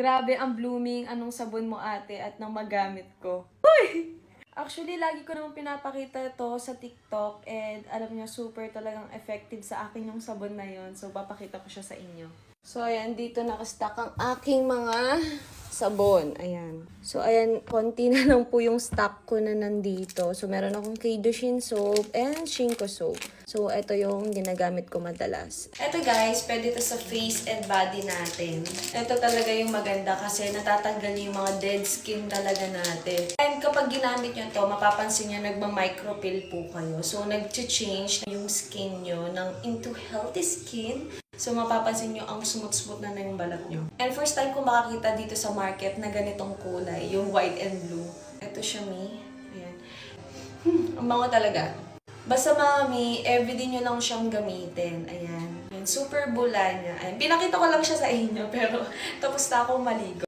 Grabe ang blooming, anong sabon mo ate at nang magamit ko. Uy! Actually, lagi ko naman pinapakita to sa TikTok and alam niyo, super talagang effective sa akin yung sabon na yon. So, papakita ko siya sa inyo. So, ayan, dito nakastack ang aking mga sabon. Ayan. So, ayan, konti na lang po yung stock ko na nandito. So, meron akong Keidoshin soap and Shinko soap. So, ito yung ginagamit ko madalas. Ito guys, pwede ito sa face and body natin. Ito talaga yung maganda kasi natatanggal yung mga dead skin talaga natin. And kapag ginamit nyo to, mapapansin nyo nagma-micropeel po kayo. So, nag-change yung skin nyo into healthy skin. So, mapapansin nyo ang smooth-smooth na yung balat nyo. And first time ko makakita dito sa market na ganitong kulay, yung white and blue. Ito siya, Mi. Ayan. Ang bango talaga. Basta mami, everyday nyo lang siyang gamitin. Ayan. Ayan. Super bula niya. Ayan. Pinakita ko lang siya sa inyo, pero tapos na akong maligo.